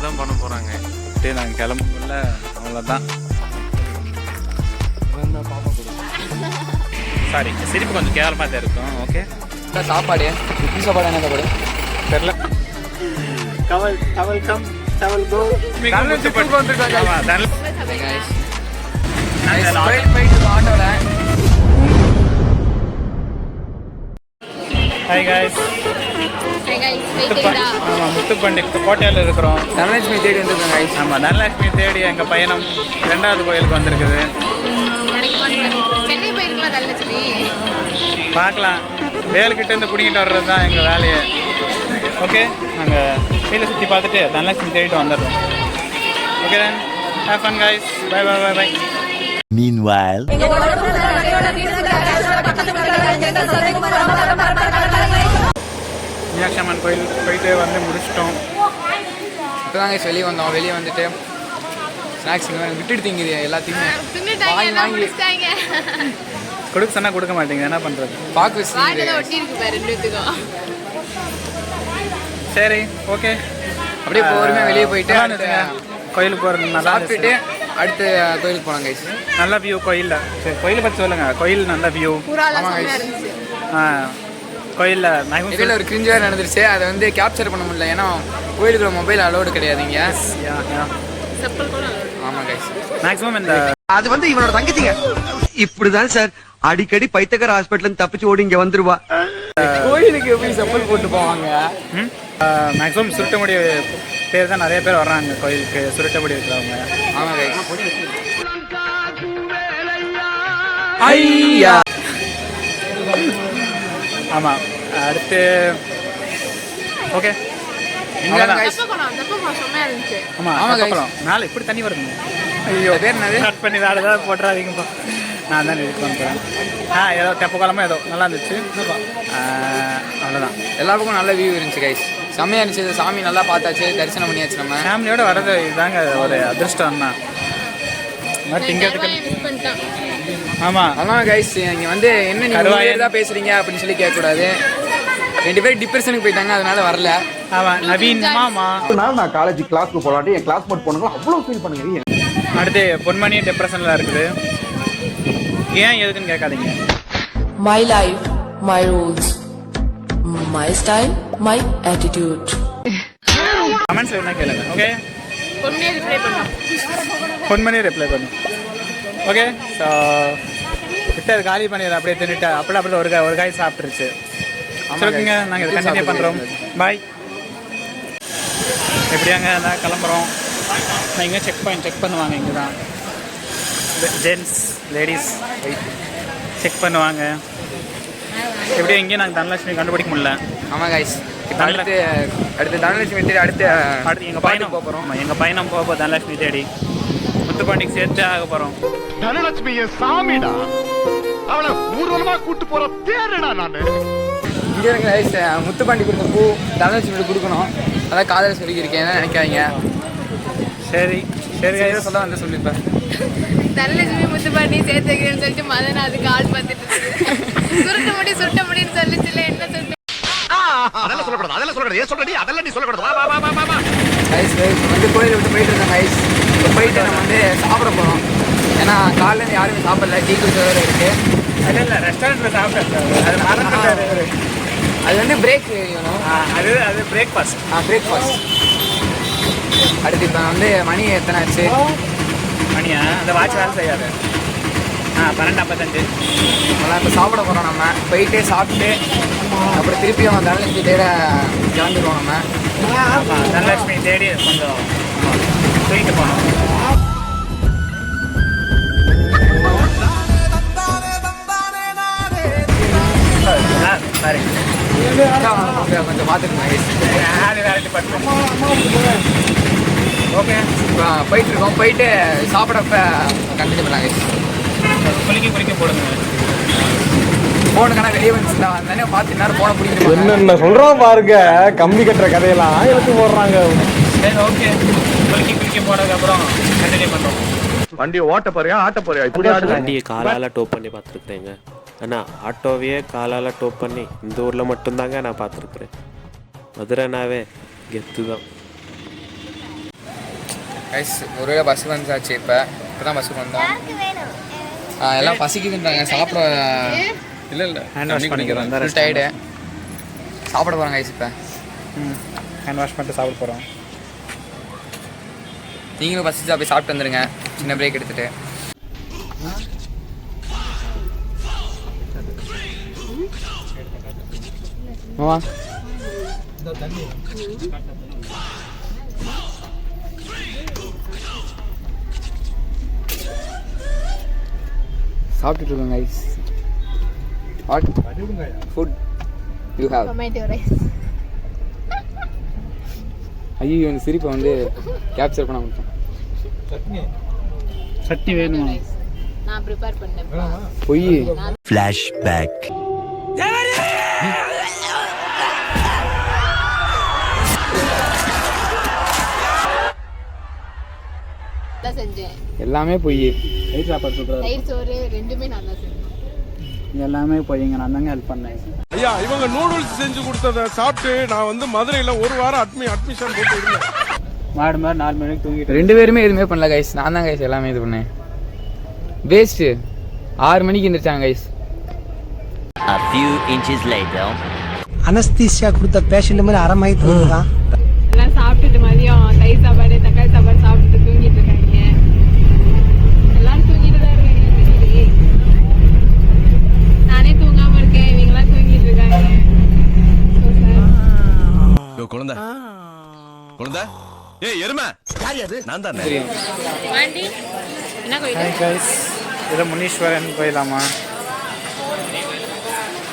தான் பண்ண போறாங்க. நாங்கள் கிளம்புல அவ்வளோதான். சாரி, சிரிப்பு கொஞ்சம் கேவலமாக தான் இருக்கும். ஓகே, சாப்பாடு சாப்பாடு என்ன சாப்பாடு தெரியல. கவல் கவல் கம் கவல் கோ. ஹாய் கைஸ், முத்துப்பண்டி கோட்டையில் இருக்கிறோம். தனலட்சுமி தேடி வந்துருக்கோம் கைஸ். ஆமாம், தனலட்சுமி தேடி எங்கள் பயணம் 2வது கோயிலுக்கு வந்திருக்குது. பார்க்கலாம், வேலுக்கிட்டேருந்து பிடிக்கிட்டு வர்றது தான் எங்கள் வேலையை. ஓகே, நாங்கள் கீழே சுற்றி பார்த்துட்டு தனலட்சுமி தேடிட்டு வந்துடுறோம். Okay then, have fun guys. Bye bye bye bye. Meanwhile, Meenakshi Amman கோயில் போயிட்டு வந்து முடிச்சிட்டோம். இப்போ தாங்க வெளியே வந்தோம். வெளியே வந்துட்டு ஸ்நாக்ஸ் விட்டுட்டு திங்குது எல்லாத்தையுமே. வாங்கி கொடுக்க சொன்னால் கொடுக்க மாட்டீங்க, என்ன பண்ணுறது? பாக்கு சரி, ஓகே. அப்படியே பொறுமையாக வெளியே போயிட்டு கோயிலுக்கு போகிறது நல்லா சாப்பிட்டுட்டு அடுத்து கோயிலுக்கு போகலாம் கைஸ். நல்ல வியூ கோயிலில். சரி, கோயிலை பற்றி சொல்லுங்கள். கோயில் நல்ல வியூ. ஆமாம் கைஸ். கோயிலில் இதில் ஒரு கிரிஞ்சு வேறு நடந்துருச்சு. அதை வந்து கேப்சர் பண்ண முடியல, ஏன்னா கோயிலுக்குள்ள மொபைல் அலோடு கிடையாதுங்க. ஆமாம் கைஸ். மேக்ஸிமம் இந்த அது வந்து இவனோட தங்கச்சிங்க இப்படிதான் சார் அடிக்கடி பைத்தகர் ஹாஸ்பிட்டல் தப்பிச்சு ஓடி இங்க வந்துருவா. கோயிலுக்கு எப்படி செப்பல் போட்டு போவாங்க? மேக்ஸிமம் சுருட்டமுடி பேர் தான் நிறைய பேர் வர்றாங்க கோயிலுக்கு, சுருட்டமுடி இருக்கிறவங்க. ஆமாம் கைஸ். ஐயா ஆமாம், அடுத்து ஓகே. ஆமாம், மேலே இப்படி தண்ணி வருதுங்க. ஐயோ, பேர் என்னது? கட் பண்ணி வேறு ஏதாவது போட்டுறாதீங்கப்பா. நான் தான் இது பண்ணுறேன். ஏதோ தெப்ப காலமாக ஏதோ நல்லா இருந்துச்சு. அவ்வளோதான். எல்லா பக்கம் நல்ல வியூ இருந்துச்சு கைஸ். செம்மையாக இருந்துச்சு. சாமி நல்லா பார்த்தாச்சு, தரிசனம் பண்ணியாச்சு. நம்ம ஃபேமிலியோடு வர்றது இதுதாங்க ஒரு அதிர்ஷ்டம் தான். திங்கிறதுக்கு ஆமாம். அதான் கைஸ், இங்கே வந்து என்ன நீங்கள் தான் பேசுகிறீங்க அப்படின்னு சொல்லி கேட்கக்கூடாது. 2 பேர் டிப்ரெஷனுக்கு போயிட்டாங்க, அதனால வரல. ஆமாம், நவீன் மாமா. நான் காலேஜ் கிளாஸ்க்கு போகலாட்டி என் கிளாஸ்மேட் போனாங்க அவ்வளோ ஃபீல் பண்ணுங்க. அடுத்து பொன்மணி டிப்ரெஷனில் இருக்குது. ஏன் எதுக்குன்னு கேட்காதீங்க. My life, my rules, my style, my attitude. கமெண்ட்ஸில் என்ன கேளுங்க. ஓகே, பொன்மணி ரிப்ளை பண்ணும். ஓகே, ஸோ விட்டு காலி பண்ணிடுறேன். அப்படியே தின்னுட்டு அப்படியே ஒரு காய் சாப்பிட்டுருச்சு. சொல்லுங்க, நாங்கள் இதை கண்டினியூ பண்ணுறோம். பாய். எப்படியாங்க நான் கிளம்புறோம். நான் இங்கே செக் பண்ணுவாங்க. இங்கே தான் ஜென்ட்ஸ் லேடிஸ் செக் பண்ணுவாங்க. எப்படியும் இங்கே நாங்கள் தனலட்சுமி கண்டுபிடிக்க முடியல. ஆமாம் கைஸ். அடுத்து தனலட்சுமி தேடி அடுத்து எங்கள் பயணம் போக போகிறோம். எங்கள் பயணம் போக தனலட்சுமி தேடி முத்துப்பாண்டிக்கு சேர்த்து ஆக போகிறோம். தனலட்சுமி சாமிடா, அவளை ஊர்வலமா கூட்டு போற தேடுடா. நான் இங்கே இருக்க கைஸ், முத்துப்பாண்டி கொடுத்த பூ தனலட்சுமி கொடுக்கணும். அதான் காதல் சொல்லியிருக்கேன், நினைக்காதீங்க. சரி சரி கைஸ், சொல்ல வந்து சொல்லியிருப்பேன். தனலட்சுமி முத்துப்பாண்டி சேர்த்து வைக்கிறேன்னு சொல்லிட்டு மதன் அதுக்கு ஆள் பார்த்துட்டு சுருட்ட முடின்னு சொல்லிச்சுல. என்ன சொல்லிட்டு அதெல்லாம் சொல்லக்கூடாது, அதெல்லாம் சொல்லக்கூடாது. ஏன் சொல்றடி? அதெல்லாம் நீ சொல்லக்கூடாது. வா வா வா வா வா கைஸ். வந்து கோயிலை விட்டு போயிட்டு இருக்கோம் கைஸ். இப்போ போயிட்டு நம்ம வந்து சாப்பிட போகிறோம். ஏன்னா காலையில் யாருமே சாப்பிடல, டீ குடிச்ச வேறு இருக்குது. இல்லை, ரெஸ்டாரண்ட்டில் சாப்பிட்டேன். அது வந்து பிரேக் வேணும். அது பிரேக்ஃபாஸ்ட். பிரேக்ஃபாஸ்ட். அடுத்து இப்போ வந்து மணி எத்தனை ஆச்சு? மணியா? அந்த வாட்ச் வேலை செய்யாது. 12:55. அதெல்லாம் இப்போ சாப்பிட போகிறோம். நம்ம போயிட்டே சாப்பிட்டு அப்புறம் திருப்பியும் தனலட்சுமி தேட கிளம்பிடுவோம். நம்ம ஆமாம், தனலட்சுமி தேடி கொஞ்சம் தூக்கிட்டு போனோம். சரி, கொஞ்சம் பார்த்துருக்கோம். ஓகே, இப்போ போயிட்டுருக்கோம். போயிட்டு சாப்பிட்றப்ப கண்டினியூ பண்ணாங்க. குளிக்க போடுங்க. போனுக்கான வெளியே வந்துச்சுன்னா வந்தானே பார்த்து நேரம் போன பிடிக்கிட்டு என்னென்ன சொல்றோம் பாருங்க. கம்பி கட்டுற கதையெல்லாம் எடுத்து போடுறாங்க. சரி, ஓகே. குளிக்க போனதுக்கப்புறம் கண்டினியூ பண்ணுறோம். வண்டியை ஓட்ட போறியா ஆட்ட போறியா? இப்படி வண்டியை காலால் டோப் பண்ணி பார்த்துருக்குறேங்க. ஆனால் ஆட்டோவையே காலால் டோப் பண்ணி இந்த ஊரில் மட்டும்தாங்க நான் பார்த்துருக்குறேன். மதுரைனாவே கெத்து தான். கைஸ் ஒருவேளை பஸ்ஸுக்கு வந்துச்சாச்சு. இப்போ தான் பஸ்ஸுக்கு வந்தோம். எல்லாம் பசிக்குதுன்றாங்க. சாப்பிட இல்லை ஹேண்ட் வாஷ் பண்ணிக்கிறோம். Full tired. சாப்பிட போகிறோம் கைஸ். இப்போ ஹேண்ட் வாஷ் பண்ணிட்டு சாப்பிட போகிறோம். நீங்களும் பசிச்சு அப்படியே சாப்பிட்டு வந்துடுங்க. சின்ன பிரேக் எடுத்துகிட்டு. வா சாப்பிட்டுட்டு இருக்கோம் guys. What food you have? Tomato rice. ஐயோ இந்த சிரிப்பை வந்து கேப்சர் பண்ண முடியும். சட்னி வேணுமா? நான் ப்ரிப்பேர் பண்ணேன். பொய். Flashback. தான் செஞ்சேன். எல்லாமே பொய். தயிர் சாப்பாடு சொல்கிறாரு. தயிர் சோறு ரெண்டுமே நான் தான் செஞ்சேன். எல்லாமே போய்ங்க, நான் தாங்க ஹெல்ப் பண்ணேன். ஐயா இவங்க நூடுல்ஸ் செஞ்சு கொடுத்ததை சாப்பிட்டு நான் வந்து மதுரையில ஒரு வாரம் அட்மிஷன் போட்டு இருந்தேன். மாடு மாதிரி 4 மணிக்கு தூங்கிட்டு 2 பேருமே எதுவுமே பண்ணல கைஸ். நான் தான் கைஸ் எல்லாமே இது பண்ணேன். வேஸ்ட்டு. 6 மணிக்கு எந்திரிச்சாங்க guys. A few inches later. Anaesthesia கொடுத்த பேஷண்ட் மாதிரி அரை மணி தூங்குதான். எல்லாம் சாப்பிட்டுட்டு மதியம் தயிர் சாப்பாடு தக்காளி சாப்பாடு சாப்பிட்டு தூங்கிட்டு இருக்காங்க. எல்லாரும் தூங்கிட்டு தான் இருக்காங்க. நானே தூங்காம இருக்கேன். இவங்கெல்லாம் தூங்கிட்டு இருக்காங்க. குழந்தை குழந்தை ஏய் எருமை நான் தானே. என்ன கோயில்? ஹாய் கைஸ், இதை முனீஸ்வரன் கோயிலாமா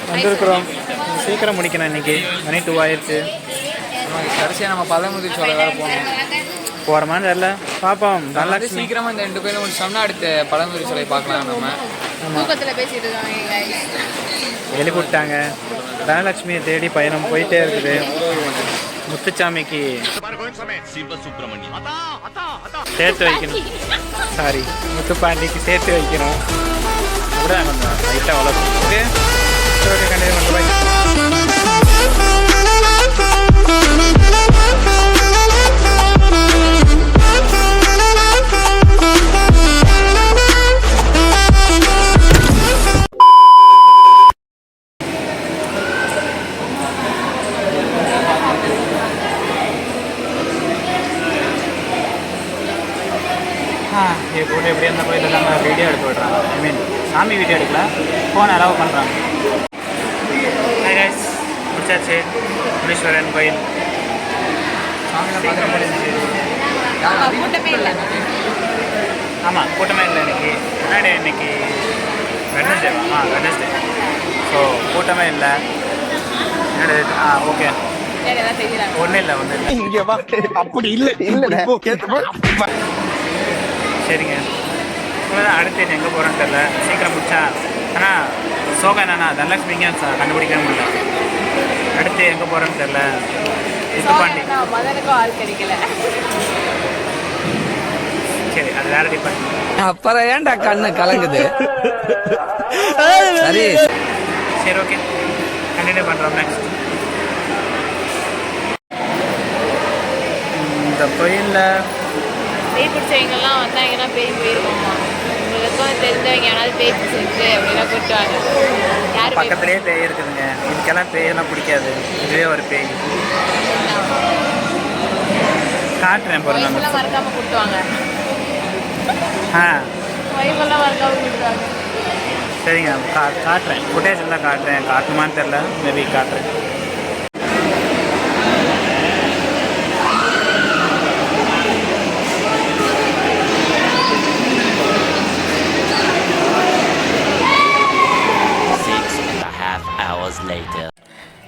வந்திருக்கிறோம். சீக்கிரம் முடிக்கணும். இன்னைக்கு மணி 2 ஆயிடுச்சு. கடைசியாக நம்ம பழமுதிர் சோலை வேறு போகணும். போகிற மாதிரி தெரியல, பார்ப்போம். நல்லா சீக்கிரமாக இந்த 2 கோயிலும் முடிச்சோம்னா அடுத்த பழமுதிர் சோலை பார்க்கலாம். நம்ம தூக்கத்தில் பேசிட்டு இருக்காங்க. வெளிப்பட்டாங்க. தனலட்சுமியை தேடி பயணம் போயிட்டே இருக்குது. முத்துச்சாமிக்கு சேர்த்து வைக்கணும். சாரி, முத்துப்பாண்டிக்கு சேர்த்து வைக்கணும். கூட கொஞ்சம் லைட்டாக வளர்க்கும். ஓகே ஓகே, கண்டிப்பாக பண்ணுறேன். இது கூட எப்படி அந்த கோயிலில் நம்ம வீடியோ எடுத்து விடுறாங்க. ஐ மீன் சாமி வீடியோ எடுக்கல, ஃபோன் அலோவ் பண்ணுறாங்க. ஹாய் கைஸ், முடிச்சாச்சு முனீஸ்வரன் கோயில். சீக்கிரம் முடிஞ்சிச்சு. கூட்டமே இல்லை. ஆமாம், கூட்டமே இல்லை. இன்னைக்கு என்ன டே? இன்னைக்கு வெட்னஸ்டே. வெட்னஸ்டே. ஸோ கூட்டமே இல்லை. என்ன? ஓகே, ஒன்றும் இல்லை. அப்படி இல்லை இல்லை சரிங்க. இவ்வளோதான். அடுத்து எங்கே போகிறோன்னு தெரியல. சீக்கிரம் முடிச்சா. ஆனால் சோகம் என்னன்னா தனலட்சுமிங்க கண்டுபிடிக்கவே முடியல. அடுத்து எங்கே போகிறோன்னு தெரியல. முத்துப்பாண்டி. மதனுக்கும் ஆள் கிடைக்கல. சரி, அது வேற டிபார்ட்மெண்ட். அப்புறம் ஏன்டா கண்ணு கலங்குது? சரி சரி, ஓகே, கண்டினியூ பண்ணுறோம். நெக்ஸ்ட் இந்த கோயிலில் பேய் பிடிச்சவங்கெல்லாம் வந்தாங்கன்னா பேய் போயிருவோம்மா. உங்களுக்கும் தெரிஞ்சவங்க யாராவது பேய் பிடிச்சிருக்கு அப்படின்னா கூட்டுவாங்க. யார் பக்கத்துலேயே பேய் இருக்குதுங்க. இதுக்கெல்லாம் பேயெல்லாம் பிடிக்காது. இதுவே ஒரு பேய். காட்டுறேன் பாருங்க. வைஃபெல்லாம் மறக்காம கூட்டுவாங்க. வைஃபெல்லாம் மறக்காம கூட்டுவாங்க. சரிங்க, காட்டுறேன். ஃபுட்டேஜ் எல்லாம் காட்டுறேன். காட்டுமான்னு தெரில, மேபி காட்டுறேன்.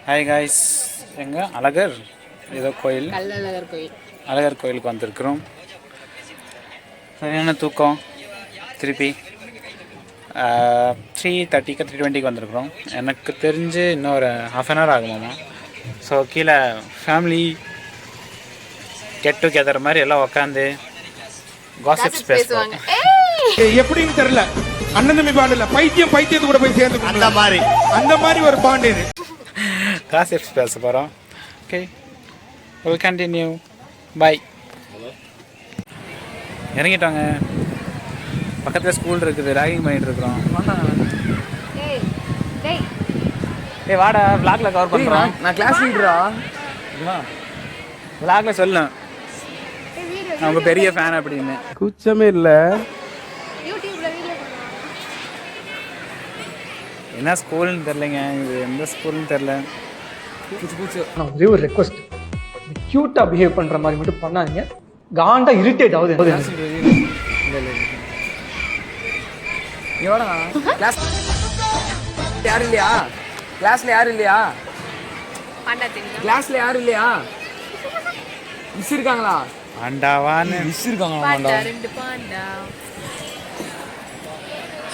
ஹாய் காய்ஸ், எங்கே அழகர் ஏதோ கோயில், கள்ளழகர் கோயில். அழகர் கோயிலுக்கு வந்திருக்கிறோம். சரியான தூக்கம். திருப்பி 3:30க்கு 3:20க்கு வந்திருக்கிறோம். எனக்கு தெரிஞ்சு இன்னொரு ½ hour ஆகுமாம்மா. ஸோ கீழே ஃபேமிலி கெட் டுகெதர் மாதிரி எல்லாம் உட்காந்து காசிப்ஸ் பேசுவாங்க. எப்படின்னு தெரியல. அண்ணன் தம்பி பாண்டு இல்ல, பைத்தியத்து கூட போய் சேர்ந்து அந்த மாதிரி ஒரு பாண்டு இது. காசிப்ஸ் பேச போகிறோம். Okay, will continue. பை. இறங்கிட்டாங்க. பக்கத்தில் ஸ்கூல் இருக்குது, ராகிங் பண்ணிட்டு இருக்கிறோம். ஏய் வாடா, விளாக்ல கவர் பண்ணுறோம். நான் கிளாஸ் லீடரா? விளாக்ல சொல்லு அவங்க பெரிய ஃபேன் அப்படின்னு. கூச்சமே இல்லை. என்ன ஸ்கூல்னு தெரிலங்க, இது எந்த ஸ்கூல்னு தெரில. நான் ஒரே ஒரு ரெக்வஸ்ட், க்யூட்டாக பிஹேவ் பண்ணுற மாதிரி மட்டும் பண்ணாதீங்க. காண்டா இரிட்டேட் ஆகுது. எவ்வளோ கிளாஸ் யாரும் இல்லையா? கிளாஸ்ல யாரும் இல்லையா? கிளாஸ்ல யாரும் இல்லையா? மிஸ் இருக்காங்களா? ஆண்டாவான்னு மிஸ் இருக்காங்களா?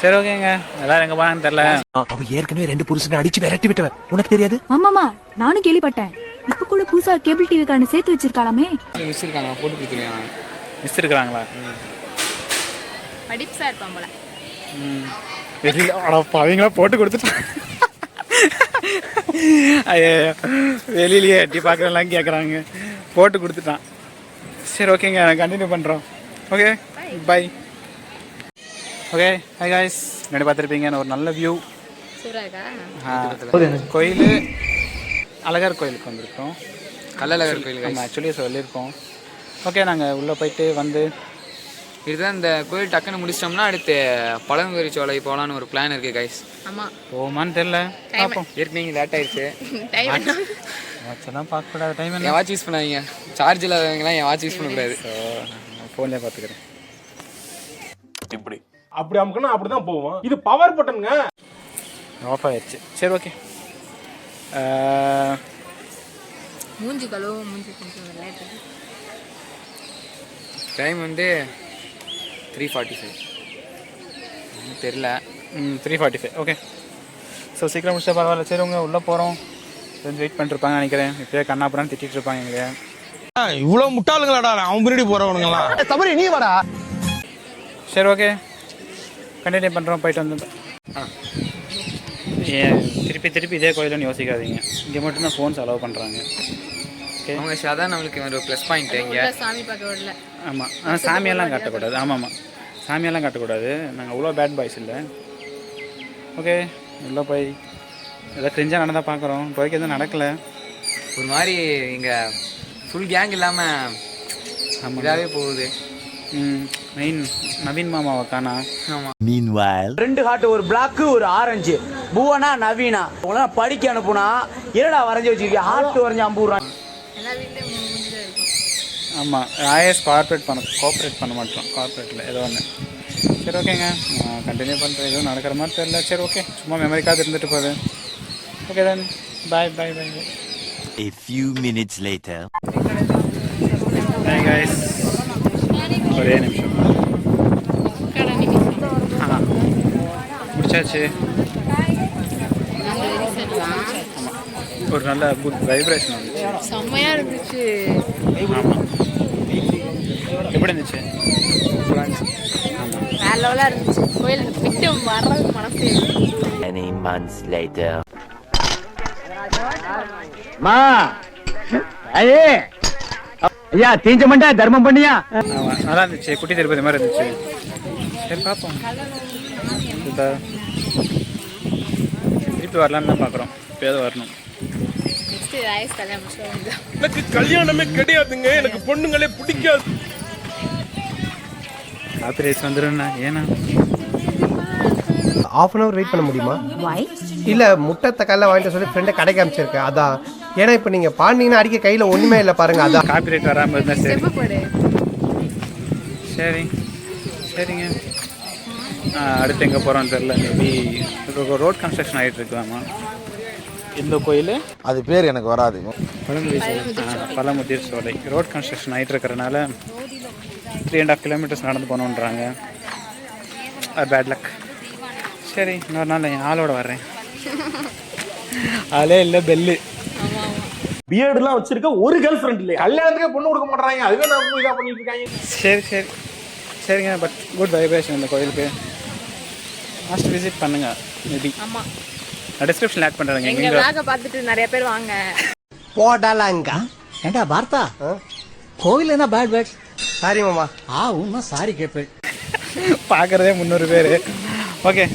சரி ஓகேங்க, எல்லாரும் எங்கே போனான்னு தெரில. அவ ஏற்கனவே 2 புருஷனை அடிச்சு விரட்டி விட்டவன், உனக்கு தெரியாது? ஆமாமா, நானும் கேள்விப்பட்டேன். இப்ப கூட புதுசா கேபிள் டிவி காரனை சேர்த்து வச்சிருக்காளாமே. மிஸ் இருக்காங்க, போட்டு கொடுத்துருக்கேன். மிஸ் இருக்கிறாங்களா? படிப்ஸா இருப்பான் போல. வெளியில் அவங்களா போட்டு கொடுத்துட்டாங்க. ஐயோ, வெளியிலேயே எட்டி பார்க்குறலாம் கேட்குறாங்க, போட்டு கொடுத்துட்டான். சரி ஓகேங்க, கண்டினியூ பண்ணுறோம். Okay bye. Okay hi guys, முன்னாடி பார்த்துருப்பீங்க ஒரு நல்ல வியூ. கோயில் அழகர் கோயிலுக்கு வந்திருக்கோம். கள்ளழகர் கோயில். நம்ம ஆக்சுவலி சொல்லியிருக்கோம். ஓகே, நாங்கள் உள்ளே போயிட்டு வந்து இதுதான் இந்த கோயில் டக்குன்னு முடிச்சிட்டோம்னா அடுத்து பழங்குறி சோலை போகலான்னு ஒரு பிளான் இருக்குது கைஸ். ஆமாம், போமான்னு தெரில, பார்ப்போம். ஏற்கனவே லேட் ஆயிடுச்சு. வாட்செல்லாம் பார்க்கக்கூடாது, டைம் என் வாட்ச் யூஸ் பண்ணாதீங்க. சார்ஜ் இல்லாதவங்கலாம் என் வாட்ச் யூஸ் பண்ணக்கூடாது. ஸோ நான் ஃபோன்லேயே பார்த்துக்கிறேன். இப்படி அப்படி அமுக்கணும், அப்படிதான் போவோம். இது பவர் பட்டனுங்க. ஆஃப் ஆயிடுச்சு. சரி ஓகே, மூஞ்சி கழுவும், மூஞ்சி கொஞ்சம் லேட். டைம் வந்து 3:45 தெரில. 3:45. ஓகே, ஸோ சீக்கிரம் முடிச்சா பரவாயில்ல. சரி உங்க உள்ளே போகிறோம். கொஞ்சம் வெயிட் பண்ணிருப்பாங்க நினைக்கிறேன். இப்போயே கண்ணாப்புறான்னு திட்டிகிட்டு இருப்பாங்க எங்க. இவ்வளவு முட்டாளுங்களாடா அவன் பின்னாடி போறவனுங்களா? தவறு நீ வாடா. சரி ஓகே, கண்டினியூ பண்ணுறோம். போயிட்டு வந்து ஏன் திருப்பி இதே கோயிலுன்னு யோசிக்காதீங்க. இங்கே மட்டும்தான் ஃபோன்ஸ் அலோவ் பண்ணுறாங்க. ஓகே, அவங்க அதான் நம்மளுக்கு ஒரு ப்ளஸ் பாயிண்ட். இங்கே சாமி பார்க்க விடல. ஆமாம், ஆனால் சாமியெல்லாம் காட்டக்கூடாது. ஆமாம், சாமியெல்லாம் காட்டக்கூடாது. நாங்கள் அவ்வளோ பேட் பாய்ஸ் இல்லை. ஓகே, உள்ளே போய் ஏதோ கிரிஞ்சாக நடந்தால் பார்க்குறோம். போய்க்கு எதுவும் நடக்கலை. ஒரு மாதிரி இங்கே ஃபுல் கேங் இல்லாமல் இதாகவே போகுது. மெயின் நவீன் மாமாவை காணா. ஆமாம். Meanwhile, 2 ஹார்ட், ஒரு பிளாக், ஒரு ஆரஞ்சு. புவனா நவீனா உங்களா படிக்க அனுப்புனா என்னடா வரைஞ்சி வச்சிருக்கீங்க? ஹார்ட் வரைஞ்சி அம்புறான். எல்லா வீட்லயும் மூஞ்சி தான் இருக்கும். ஆமாம், ஐஏஎஸ் கோஆப்ரேட் பண்ண மாட்டோம். கார்பரேட்டில் ஏதோ ஒன்று. சரி ஓகேங்க, நான் கண்டினியூ பண்ணுறேன். எதுவும் நடக்கிற மாதிரி தெரியல. சரி ஓகே, சும்மா மெமரிக்காக இருந்துட்டு போகுது. Okay then bye bye bye. a few minutes later. Hey guys, ஒரே நிமிஷம். முடிச்சாச்சு. ஆமாம், ஒரு நல்ல குட் வைப்ரேஷன் வந்துச்சு. செம்மையா இருந்துச்சு. ஆமாம், எப்படி இருந்துச்சு? வேற லெவலா இருந்துச்சு. கோயில் விட்டு வர்றது மனசே. Many months later. ஐயா தீஞ்ச மண்டா தர்மம் பண்ணியா? ஆமாம், நல்லா இருந்துச்சு. குட்டி திருப்பதி மாதிரி இருந்துச்சு. சரி பார்ப்போம். திருப்பி வரலான்னு தான் பார்க்குறோம். எப்போயாவது வரணும். நெக்ஸ்ட் ராயஸ் கல்யாணம் சொல்லுங்க. எனக்கு கல்யாணமே கிடையாதுங்க. எனக்கு பொண்ணுங்களே பிடிக்காது. காப்பி ரைஸ் வந்துடும்ண்ணா. ஏன்னா ½ அன் ஹவர் வெயிட் பண்ண முடியுமா? இல்லை, முட்டை தக்காளில் வாங்கிட்டு சொல்லி ஃப்ரெண்டை கடைக்கு அமைச்சிருக்கேன். அதான். ஏன்னா இப்போ நீங்கள் பாண்டிங்கன்னா அடிக்க கையில் ஒன்றுமே இல்லை பாருங்க. அதான் காப்பி ரைட் வராமல் இருந்தால் சரி. ஸ்டெப் போடு. சரிங்க. அடுத்து எங்கே போகிறோன்னு தெரில. மேபி ரோட் கன்ஸ்ட்ரக்ஷன் ஆகிட்டு இருக்கலாமா? இந்த கோயில் அது பேர் எனக்கு வராது. பழமுதிர் சோலை ரோட் கன்ஸ்ட்ரக்ஷன் ஆகிட்டு இருக்கிறனால 3.5 கிலோமீட்டர்ஸ் நடந்து போகணுன்றாங்க. Bad luck. சரி, இன்னொரு நாள் என் ஆளோட வர்றேன். ஆளே இல்லை, பெல்லு. பியர்டுலாம் வச்சிருக்க ஒரு கேர்ள் ஃப்ரெண்ட் இல்லையா? கல்யாணத்துக்கு பொண்ணு கொடுக்க மாட்டாங்க. அதுவே நான் இதாக பண்ணிட்டு இருக்காங்க. சரிங்க. பட் குட் வைப்ரேஷன் இந்த கோயிலுக்கு. லாஸ்ட் விசிட் பண்ணுங்க மேபி. ஆமா, டிஸ்கிரிப்ஷனில் ஆட் பண்ணுறேங்க. எங்க vlog பார்த்துட்டு நிறைய பேர் வாங்க. போடலாங்க. ஏண்டா பார்த்தா கோவில் என்ன பேட் பேட். சாரி மாமா. இன்னும் சாரி கேட்பேன். பார்க்குறதே 300 பேர். ஓகே,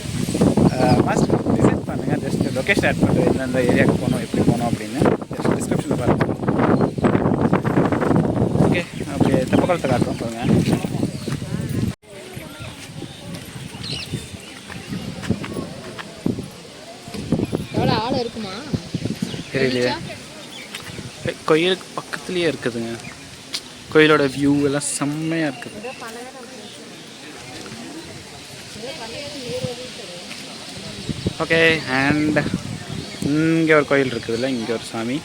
மஸ்ட் விசிட் பண்ணுங்கள். ஜஸ்ட் லொக்கேஷன் ஆட் பண்ணுறேன், எந்தெந்த ஏரியாவுக்கு போகணும், எப்படி போகணும் அப்படின்னு ஜஸ்ட் டிஸ்கிரிப்ஷனில் பாருங்கள். ஓகே, அப்படியே தெப்பக்குளத்தை காட்டுறோம் பாருங்க. எவ்வளோ ஆள் இருக்குமா தெரியலையே. கோயிலுக்கு பக்கத்துலேயே இருக்குதுங்க. கோயிலோட வியூ எல்லாம் செம்மையாக இருக்குது. ஓகே, அண்ட் இங்கே ஒரு கோயில் இருக்குதுல்ல, இங்கே ஒரு சாமி.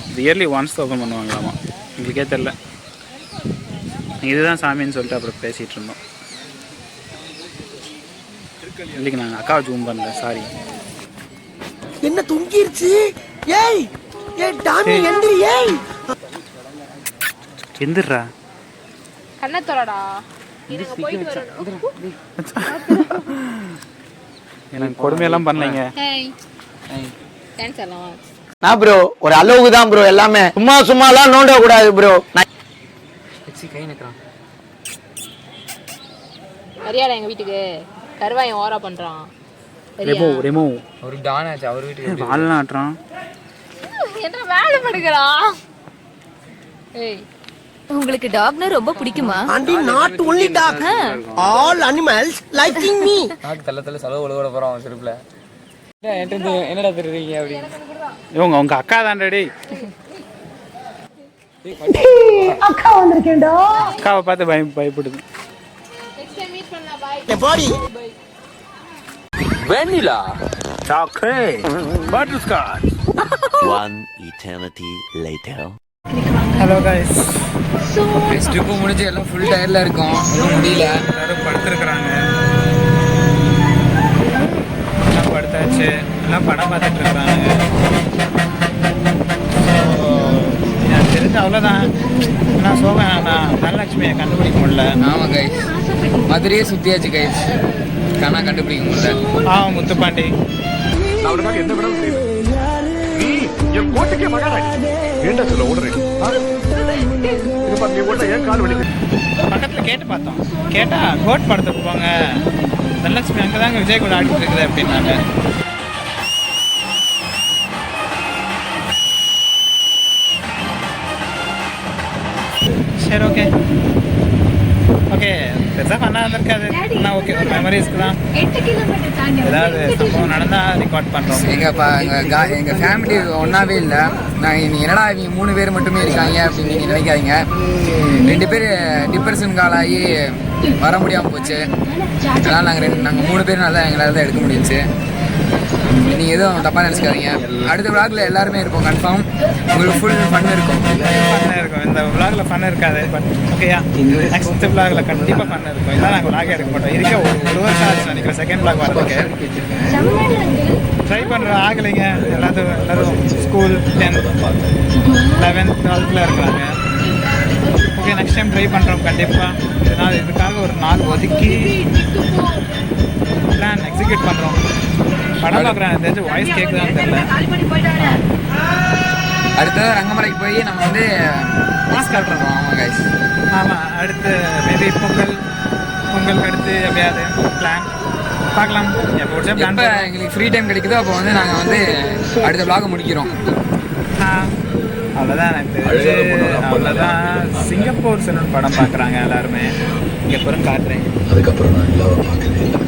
இது இயர்லி ஒன்ஸ் ஓப்பன் பண்ணுவாங்களாமா, எங்களுக்கே தெரில. இதுதான் சாமின்னு சொல்லிட்டு அப்புறம் பேசிகிட்டு இருந்தோம். இல்லைங்க, நாங்கள் அக்காவை ஜூம் பண்ணல, சாரி. என்ன தூங்கிருச்சு? ஏய் ஏய் டாமி எந்திரி. ஏய் எந்திரா கண்ணத்தோடா. இதுங்க போயிட்டு வரணும். எனக்கு கொடுமையெல்லாம் பண்ணலைங்க. ஹேய் டான்ஸ் எல்லாம் நான் ப்ரோ ஒரு அளவுக்கு தான் ப்ரோ, எல்லாமே சும்மாலாம் நோண்ட கூடாது ப்ரோ. கை நிற்கிறான். வரியாடா எங்க வீட்டுக்கு? கருவாயன் ஓரா பண்றான். ரெமோ ஒரு டான் ஆச்சு அவர் வீட்டுக்கு. வால் நாட்டுறான். என்ன வேலை படுக்கிறான்? ஏய், உங்களுக்கு டாக்னா ரொம்ப பிடிக்குமா? Aunty not only dog, all animals liking me. நாக்கு தள்ள செலவு ஒழுவோட போகிறான் அவன் செருப்பில். என்னடா தெரியுறீங்க அப்படின்னு. இவங்க உங்க அக்கா தான்டா. அக்கா வந்திருக்கேன்டா. அக்காவை பார்த்து பயப்படுது. நெக்ஸ்ட் டைம் மீட் பண்ணலாம். பை. ஏ பாடி vanilla chocolate butterscotch. One eternity later. Hello guys, trip முடிஞ்சு எல்லாம் ஃபுல் டயர்டில் இருக்கும், ஒன்றும் முடியல. எல்லாரும் படுத்துருக்குறாங்க. எல்லாம் படுத்தாச்சு, எல்லாம் படம் பார்த்துட்டு இருக்கிறாங்க. எனக்கு தெரிஞ்சு அவ்வளோதான். நான் சோகன், நான் தனலட்சுமியை கண்டுபிடிக்க முடியல. ஆமாம் கைஸ், மதுரையே சுற்றியாச்சு கைஸ், கண்ணா கண்டுபிடிக்க முடியல. முத்துப்பாண்டி அவனுக்காக எந்த விடம் செய்யல. நீ என் கோட்டைக்கே மகாராஜ் ஏண்டா சொல்ல ஓடுறேன். இது பாரு, நீ ஓட்ட ஏன் கால் வலிக்குது. பக்கத்தில் கேட்டு பார்த்தோம். கேட்டால் கோட் படத்துக்கு போங்க, தனலட்சுமி அங்கே தாங்க விஜய் கூட ஆடிட்டு இருக்குது அப்படின்னாங்க. சரி, ஓகே ஓகே, பெருசாக ஃபன்னாக இருந்திருக்காது. ஆனால் ஓகே, ஒரு மெமரிஸ்க்கு தான். ஏதாவது சம்பவம் நடந்தால் ரெக்கார்ட் பண்ணுறோம். எங்கள் ஃபேமிலி ஒன்றாவே இல்லை. நான் என்னடா இவங்க 3 பேர் மட்டுமே இருக்காங்க அப்படின்னு நீங்கள் நினைக்காதீங்க. 2 பேர் டிப்ரெஷன் காலாகி வர முடியாமல் போச்சு. அதனால் நாங்கள் 3 பேர் நல்லா எங்களால் தான் எடுக்க முடிஞ்சிச்சு. நீங்கள் எதுவும் தப்பாக நினச்சிக்காதீங்க. அடுத்த விளாகில் எல்லாருமே இருப்போம், கன்ஃபார்ம் உங்களுக்கு ஃபுல் ஃபன் இருக்கும். ஃபன்னாக இருக்கும். இந்த விளாகில் ஃபன் இருக்காது, பட் ஓகேயா, நெக்ஸ்ட் விளாகில் கண்டிப்பாக ஃபன் இருக்கும். இதெல்லாம் நாங்கள் விளாகே எடுக்க மாட்டோம். இருக்க ஒரு வருஷம் ஆச்சு நினைக்கிறேன் செகண்ட் விளாக் வரதுக்கு. ட்ரை பண்ணுறோம், ஆகலைங்க. எல்லோரும் ஸ்கூல் 10th 11th 12th இருக்கிறாங்க. ஓகே, நெக்ஸ்ட் டைம் ட்ரை பண்ணுறோம் கண்டிப்பாக. இதுக்காக ஒரு நாள் ஒதுக்கி பிளான் எக்ஸிக்யூட் பண்ணுறோம். படம் பார்க்குறேன், தெரிஞ்சு வாய்ஸ் கேட்குதான்னு தெரியல. அடுத்தது ரங்கமலைக்கு போய் நம்ம வந்து மாஸ்க் காட்டுறோம். ஆமாம் கைஸ், ஆமாம். அடுத்து மேபி பொங்கலுக்கு அடுத்து எப்படியாவது பிளான் பார்க்கலாம். எப்போ பிளான் எங்களுக்கு ஃப்ரீ டைம் கிடைக்குதோ அப்போ வந்து நாங்கள் வந்து அடுத்த விளாக முடிக்கிறோம். அவ்வளோதான். எனக்கு தெரிஞ்சு அவ்வளோதான். சிங்கப்பூர் செல்லுன்னு படம் பார்க்குறாங்க எல்லாருமே. இங்கே அப்புறம் காட்டுறேன். அதுக்கப்புறம் நான் எல்லாரும் பார்க்கவே இல்லை.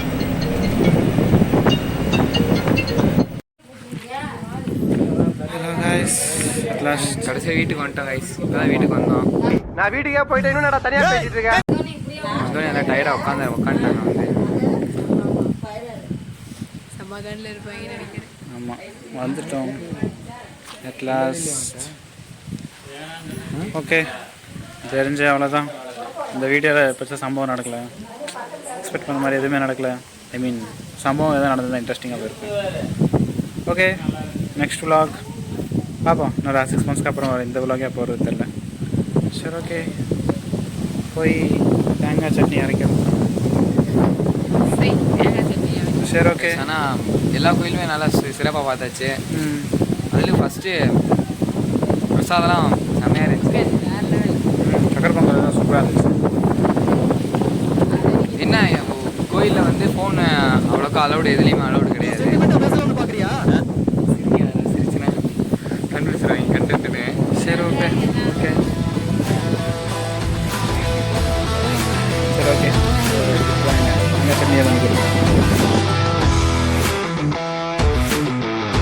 கடைசியாக வீட்டுக்கு வந்துட்டோம் கைஸ். இப்போதான் வீட்டுக்கு வந்தோம். நான் வீட்டுக்கே போயிட்டு இன்னும் நான் தனியாக பேசிட்டு இருக்கேன். வந்து எல்லாம் டயர்டாக உட்காந்துட்டாங்க வந்து. சமாதானில் இருப்பாங்கன்னு நினைக்கிறேன். ஆமாம், வந்துட்டோம் அட்லாஸ்ட். ஓகே, தெரிஞ்சு அவ்வளோதான். இந்த வீடியோவில் பெருசாக சம்பவம் நடக்கலை. எக்ஸ்பெக்ட் பண்ண மாதிரி எதுவுமே நடக்கலை. ஐ மீன், சம்பவம் எதாவது நடந்ததுதான் இன்ட்ரெஸ்டிங்காக போயிருக்கும். ஓகே, நெக்ஸ்ட் விலாக் பார்ப்போம். இன்னொரு 6 monthsக்கு அப்புறம் இந்த விலாகே அப்போ வருது தெரில. சரி, ஓகே, போய் தேங்காய் சட்னி அரைக்கிறோம். தேங்காய் சட்னி சரி ஓகே. ஆனால் எல்லா கோயிலுமே நல்லா சிறப்பாக பார்த்தாச்சு. அதுலேயும் ஃபஸ்ட்டு பிரசாதெல்லாம் செம்மையாக இருந்துச்சு. சக்கரை பொங்கல் தான் சூப்பராக இருந்துச்சு. என்ன கோயிலில் வந்து ஃபோனு அவ்வளோக்கா அலௌடு, எதுலேயுமே அலௌடு கிடையாது. கண்டுபிடிச்சிருவாங்க கண்டுட்டுன்னு. சரி ஓகே.